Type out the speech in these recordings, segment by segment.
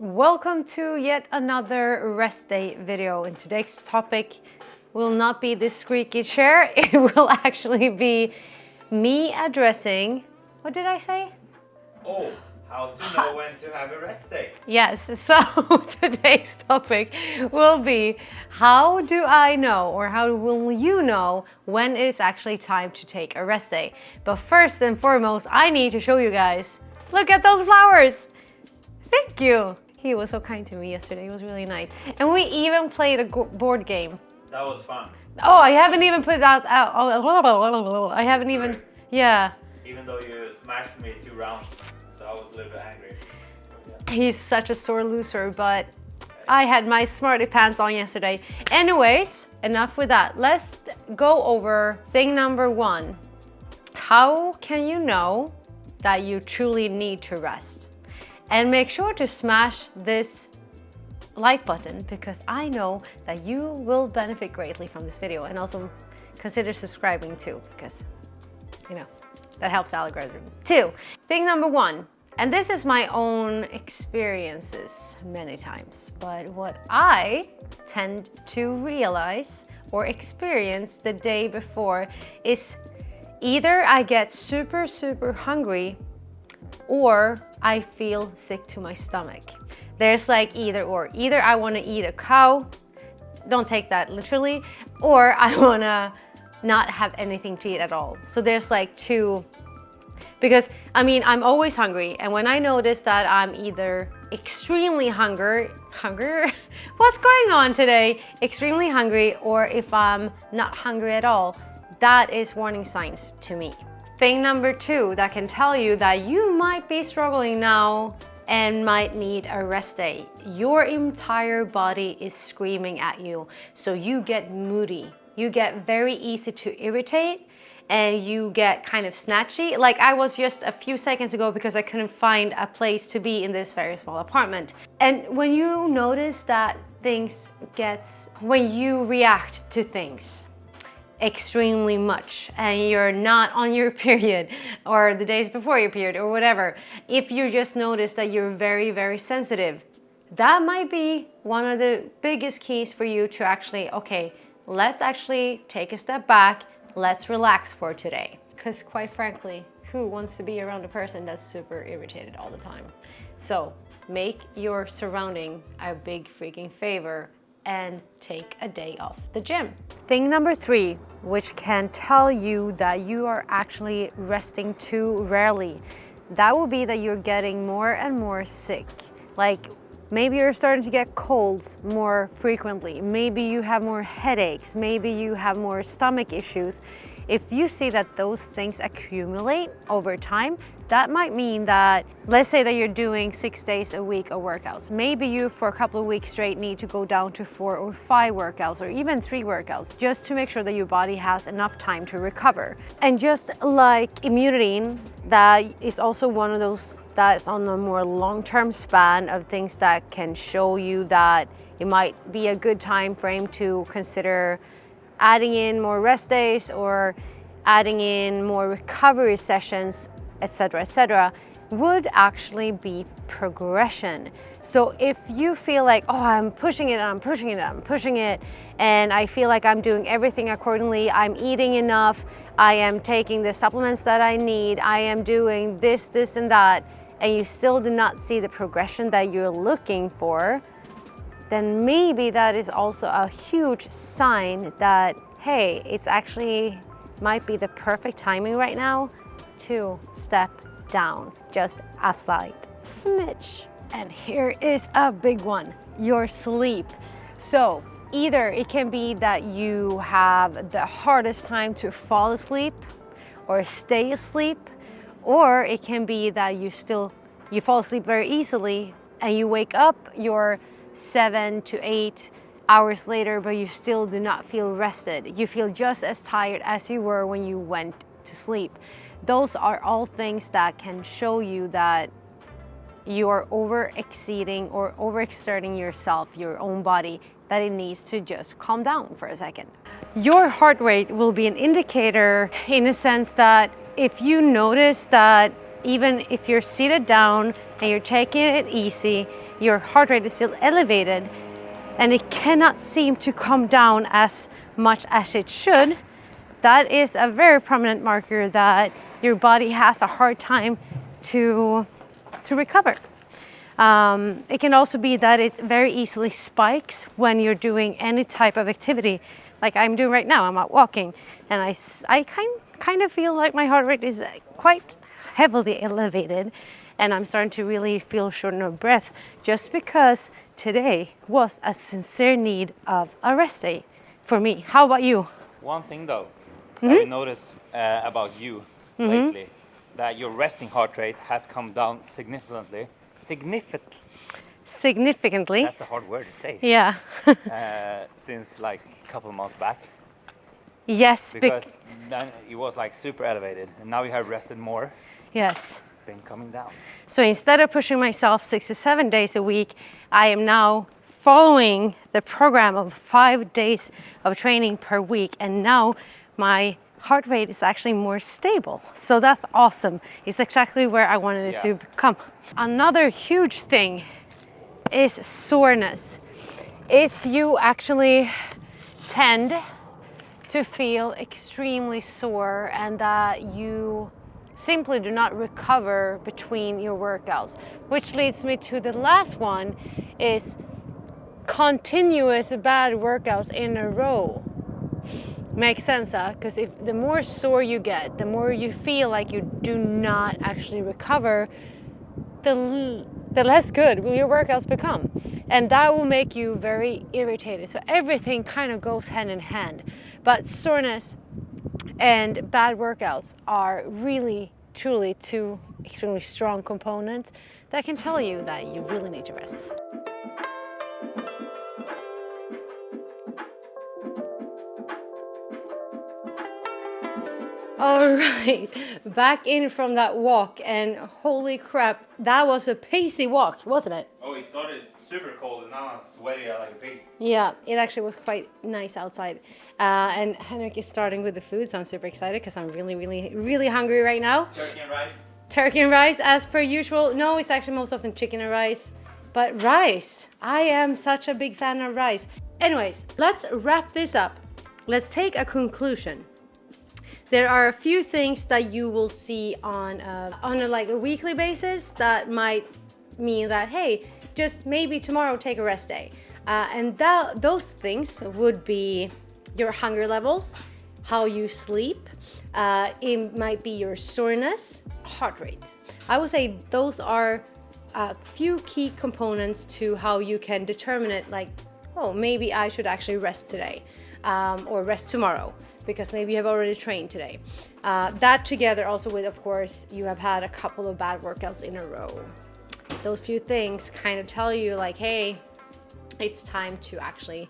Welcome to yet another rest day video. And today's topic will not be this squeaky chair. It will actually be me addressing, what did I say? Oh, how to know when to have a rest day. Yes, so today's topic will be how do I know, or how will you know when it's actually time to take a rest day? But first and foremost, I need to show you guys. Look at those flowers. Thank you. He was so kind to me yesterday. It was really nice. And we even played a board game. That was fun. Oh, I haven't even put it out. I haven't even, yeah. Even though you smashed me 2 rounds, so I was a little bit angry. He's such a sore loser, but I had my smarty pants on yesterday. Anyways, enough with that. Let's go over thing number 1. How can you know that you truly need to rest? And make sure to smash this like button because I know that you will benefit greatly from this video, and also consider subscribing too because, you know, that helps algorithm too. Thing number 1, and this is my own experiences many times, but what I tend to realize or experience the day before is either I get super hungry or I feel sick to my stomach. There's like either or. Either I want to eat a cow, don't take that literally, or I want to not have anything to eat at all. So there's like two, because I mean, I'm always hungry. And when I notice that I'm either extremely hungry, what's going on today? Extremely hungry, or if I'm not hungry at all, that is warning signs to me. Thing number 2 that can tell you that you might be struggling now and might need a rest day. Your entire body is screaming at you, so you get moody. You get very easy to irritate and you get kind of snatchy. Like I was just a few seconds ago because I couldn't find a place to be in this very small apartment. And when you notice that when you react to things extremely much and you're not on your period or the days before your period or whatever, if you just notice that you're very sensitive, that might be one of the biggest keys for you to actually, okay, let's actually take a step back, let's relax for today. Because quite frankly, who wants to be around a person that's super irritated all the time? So make your surrounding a big freaking favor and take a day off the gym. Thing number 3, which can tell you that you are actually resting too rarely, that will be that you're getting more and more sick. Like maybe you're starting to get colds more frequently, maybe you have more headaches, maybe you have more stomach issues. If you see that those things accumulate over time, that might mean that, let's say that you're doing 6 days a week of workouts. Maybe you, for a couple of weeks straight, need to go down to 4 or 5 workouts or even 3 workouts just to make sure that your body has enough time to recover. And just like immunity, that is also one of those that's on a more long-term span of things that can show you that it might be a good time frame to consider adding in more rest days or adding in more recovery sessions, etc., would actually be progression. So if you feel like, oh, I'm pushing it, and I feel like I'm doing everything accordingly, I'm eating enough, I am taking the supplements that I need, I am doing this, and that, and you still do not see the progression that you're looking for, then maybe that is also a huge sign that, hey, it's actually might be the perfect timing right now to step down just a slight smidge. And here is a big one, your sleep. So either it can be that you have the hardest time to fall asleep or stay asleep, or it can be that you fall asleep very easily and you wake up, you're 7 to 8 hours later, but you still do not feel rested. You feel just as tired as you were when you went to sleep. Those are all things that can show you that you are over-exceeding or overexerting yourself, your own body, that it needs to just calm down for a second. Your heart rate will be an indicator in a sense that if you notice that even if you're seated down and you're taking it easy, your heart rate is still elevated and it cannot seem to come down as much as it should. That is a very prominent marker that your body has a hard time to recover. It can also be that it very easily spikes when you're doing any type of activity, like I'm doing right now. I'm out walking, and I kind of feel like my heart rate is quite heavily elevated, and I'm starting to really feel short of breath just because today was a sincere need of a rest day for me. How about you? One thing though, I noticed about you lately, that your resting heart rate has come down significantly. Significantly. That's a hard word to say. Yeah. Since like a couple of months back. Yes. Because then it was like super elevated, and now you have rested more. Yes. It's been coming down. So instead of pushing myself 6 to 7 days a week, I am now following the program of 5 days of training per week, and now my heart rate is actually more stable. So that's awesome. It's exactly where I wanted it to come. Another huge thing is soreness. If you actually tend to feel extremely sore and that you simply do not recover between your workouts, which leads me to the last one, is continuous bad workouts in a row. Makes sense, huh? Because if the more sore you get, the more you feel like you do not actually recover, the less good will your workouts become. And that will make you very irritated. So everything kind of goes hand in hand. But soreness and bad workouts are really, truly two extremely strong components that can tell you that you really need to rest. All right, back in from that walk, and holy crap, that was a pacey walk, wasn't it? Oh, it started super cold and now I'm sweaty like a pig. Yeah, it actually was quite nice outside. And Henrik is starting with the food, so I'm super excited because I'm really, really, really hungry right now. Turkey and rice. Turkey and rice, as per usual. No, it's actually most often chicken and rice. But rice, I am such a big fan of rice. Anyways, let's wrap this up. Let's take a conclusion. There are a few things that you will see on a weekly basis that might mean that, hey, just maybe tomorrow take a rest day. And those things would be your hunger levels, how you sleep, it might be your soreness, heart rate. I would say those are a few key components to how you can determine it, like, oh, maybe I should actually rest today or rest tomorrow, because maybe you have already trained today. That together also with, of course, you have had a couple of bad workouts in a row. Those few things kind of tell you like, hey, it's time to actually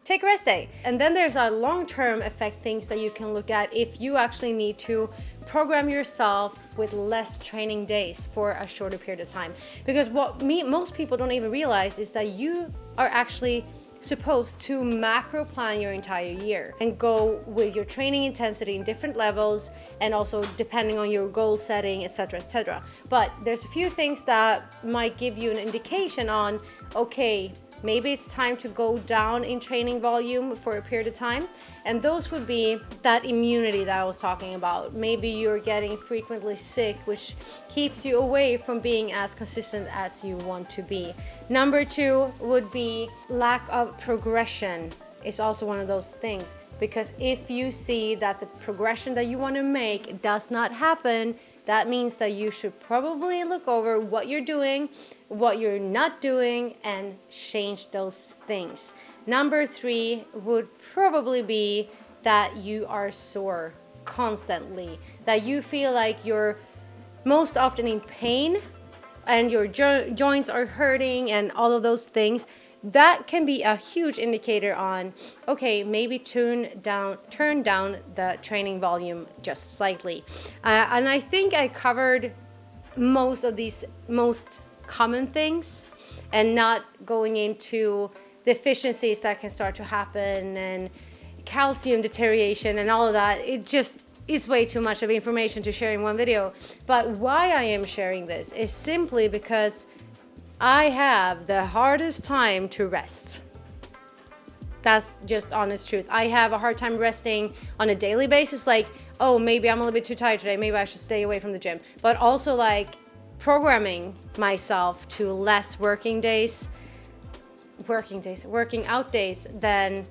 take a rest day. And then there's a long-term effect things that you can look at if you actually need to program yourself with less training days for a shorter period of time. Because what most people don't even realize is that you are actually supposed to macro plan your entire year and go with your training intensity in different levels, and also depending on your goal setting, etc., etc. But there's a few things that might give you an indication on, okay, maybe it's time to go down in training volume for a period of time. And those would be that immunity that I was talking about. Maybe you're getting frequently sick, which keeps you away from being as consistent as you want to be. Number 2 would be lack of progression. Is also one of those things, because if you see that the progression that you want to make does not happen, that means that you should probably look over what you're doing, what you're not doing, and change those things. Number 3 would probably be that you are sore constantly, that you feel like you're most often in pain and your joints are hurting and all of those things. That can be a huge indicator on, okay, maybe turn down the training volume just slightly. And I think I covered most of these most common things, and not going into deficiencies that can start to happen and calcium deterioration and all of that. It just is way too much of information to share in one video. But why I am sharing this is simply because I have the hardest time to rest. That's just honest truth. I have a hard time resting on a daily basis. Like, oh, maybe I'm a little bit too tired today. Maybe I should stay away from the gym. But also like programming myself to less working out days than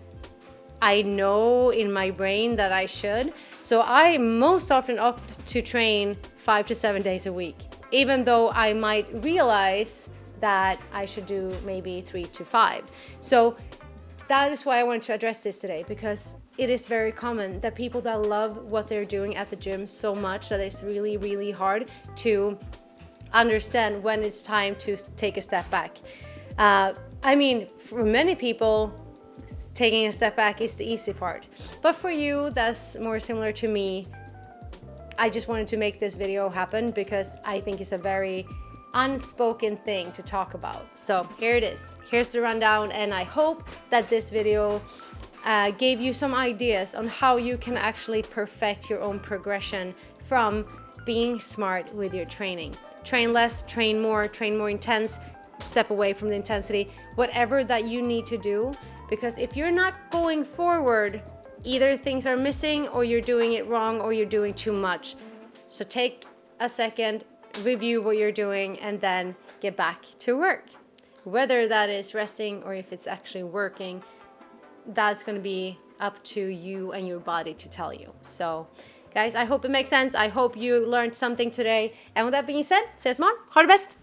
I know in my brain that I should. So I most often opt to train 5 to 7 days a week, even though I might realize that I should do maybe 3 to 5. So that is why I wanted to address this today, because it is very common that people that love what they're doing at the gym so much that it's really, really hard to understand when it's time to take a step back. I mean, for many people, taking a step back is the easy part. But for you, that's more similar to me. I just wanted to make this video happen because I think it's a very unspoken thing to talk about. So here it is. Here's the rundown, and I hope that this video gave you some ideas on how you can actually perfect your own progression from being smart with your training. Train less, train more intense, step away from the intensity, whatever that you need to do. Because if you're not going forward, either things are missing or you're doing it wrong or you're doing too much. So take a second, review what you're doing, and then get back to work. Whether that is resting or if it's actually working, that's going to be up to you and your body to tell you. So guys, I hope it makes sense. I hope you learned something today. And with that being said, ses man, ha det bäst!